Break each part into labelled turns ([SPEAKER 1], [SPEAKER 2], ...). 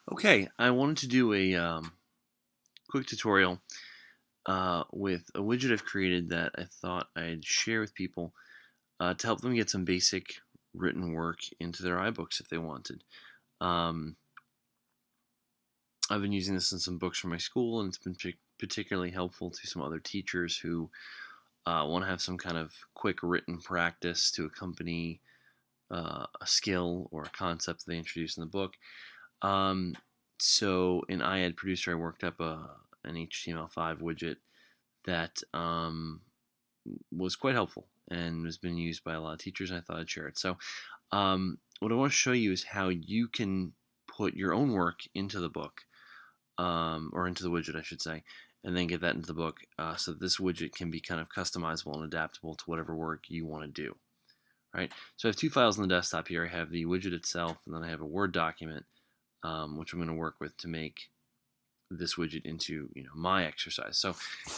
[SPEAKER 1] Okay, I wanted to do a quick tutorial with a widget I've created that I thought I'd share with people to help them get some basic written work into their iBooks if they wanted. Um, I've been using this in some books from my school, and it's been particularly helpful to some other teachers who want to have some kind of quick written practice to accompany a skill or a concept that they introduce in the book. Um, so in iAd Producer, I worked up an HTML5 widget that was quite helpful and has been used by a lot of teachers, and I thought I'd share it. So what I want to show you is how you can put your own work into the book, or into the widget, I should say, and then get that into the book so that this widget can be kind of customizable and adaptable to whatever work you want to do. Right? So I have two files on the desktop here. I have the widget itself, and then I have a Word document, which I'm going to work with to make this widget into my exercise. So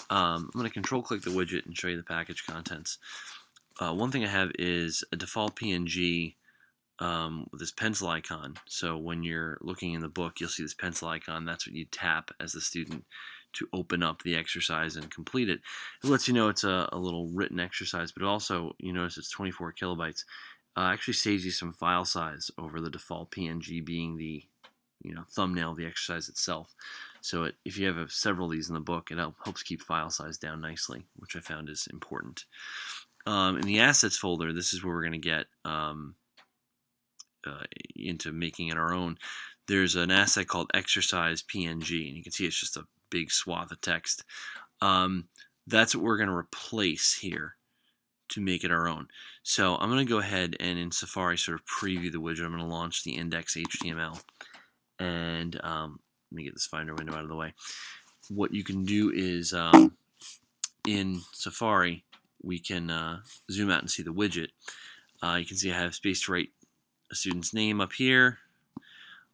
[SPEAKER 1] I'm going to control click the widget and show you the package contents. One thing I have is a default PNG with this pencil icon. So when you're looking in the book, you'll see this pencil icon. That's what you tap as the student to open up the exercise and complete it. It lets you know it's a little written exercise, but also you notice it's 24 kilobytes. Actually saves you some file size over the default PNG being the thumbnail of the exercise itself. So if you have several of these in the book, it helps keep file size down nicely, which I found is important. In the assets folder, this is where we're going to get into making it our own. There's an asset called exercise PNG, and you can see it's just a big swath of text. That's what we're going to replace here to make it our own. So I'm going to go ahead and in Safari sort of preview the widget. I'm going to launch the index.html, and let me get this Finder window out of the way. What you can do is in Safari, we can zoom out and see the widget. You can see I have space to write a student's name up here,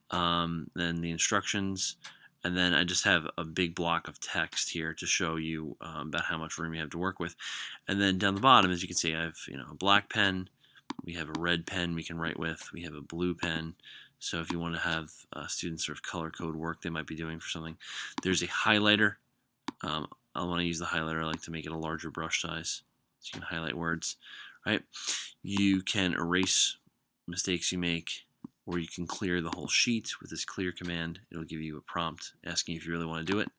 [SPEAKER 1] then the instructions, and then I just have a big block of text here to show you about how much room you have to work with. And then down the bottom, as you can see, I have a black pen, we have a red pen we can write with, we have a blue pen. So if you want to have students sort of color code work they might be doing for something. There's a highlighter. I want to use the highlighter. I like to make it a larger brush size so you can highlight words. Right? You can erase mistakes you make, or you can clear the whole sheet with this clear command. It'll give you a prompt asking if you really want to do it.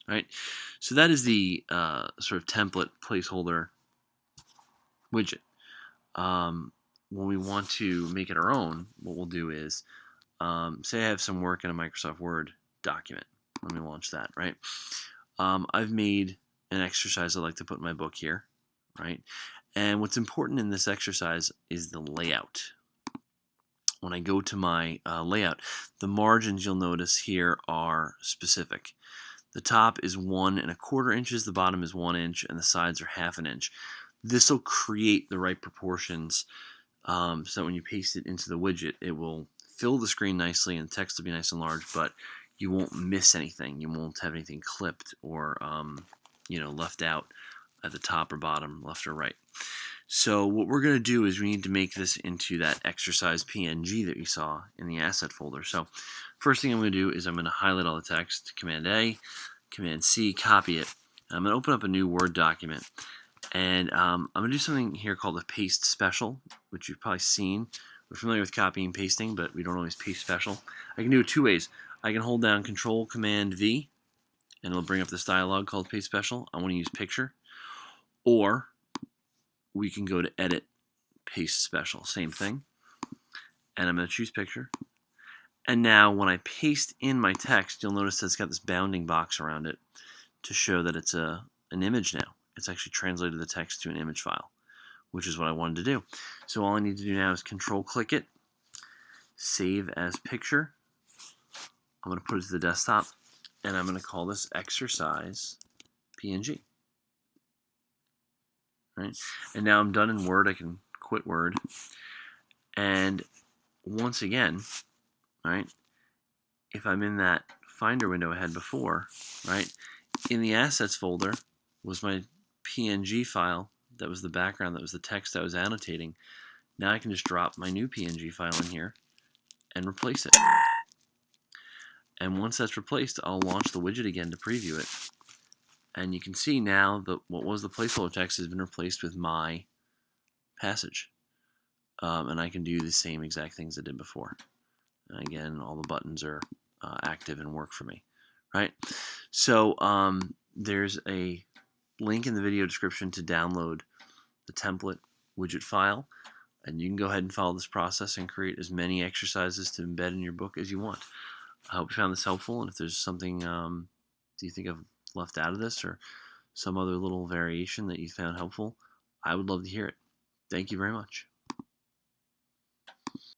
[SPEAKER 1] Right? So that is the sort of template placeholder widget. When we want to make it our own, what we'll do is, say I have some work in a Microsoft Word document. Let me launch that, right? I've made an exercise I'd like to put in my book here, right? And what's important in this exercise is the layout. When I go to my layout, the margins you'll notice here are specific. The top is 1 1/4 inches, the bottom is 1 inch, and the sides are 1/2 inch. This will create the right proportions so that when you paste it into the widget, it will fill the screen nicely and the text will be nice and large, but you won't miss anything. You won't have anything clipped or left out at the top or bottom, left or right. So what we're going to do is we need to make this into that exercise PNG that you saw in the asset folder. So first thing I'm going to do is I'm going to highlight all the text, Command A, Command C, copy it. I'm going to open up a new Word document. And I'm going to do something here called a paste special, which you've probably seen. We're familiar with copying and pasting, but we don't always paste special. I can do it two ways. I can hold down Control Command V, and it'll bring up this dialog called Paste Special. I want to use Picture. Or we can go to Edit, Paste Special. Same thing. And I'm going to choose Picture. And now when I paste in my text, you'll notice that it's got this bounding box around it to show that it's an image now. It's actually translated the text to an image file, which is what I wanted to do. So all I need to do now is control click it, save as picture. I'm going to put it to the desktop, and I'm going to call this exercise PNG. Right? And now I'm done in Word. I can quit Word. And once again, right, if I'm in that Finder window I had before, right, in the Assets folder was my PNG file. That was the background. That was the text I was annotating. Now I can just drop my new PNG file in here and replace it. And once that's replaced, I'll launch the widget again to preview it. And you can see now that what was the placeholder text has been replaced with my passage. And I can do the same exact things I did before. And again, all the buttons are active and work for me, right? So there's a link in the video description to download the template widget file, and you can go ahead and follow this process and create as many exercises to embed in your book as you want. I hope you found this helpful, and if there's something do you think I've left out of this or some other little variation that you found helpful, I would love to hear it. Thank you very much.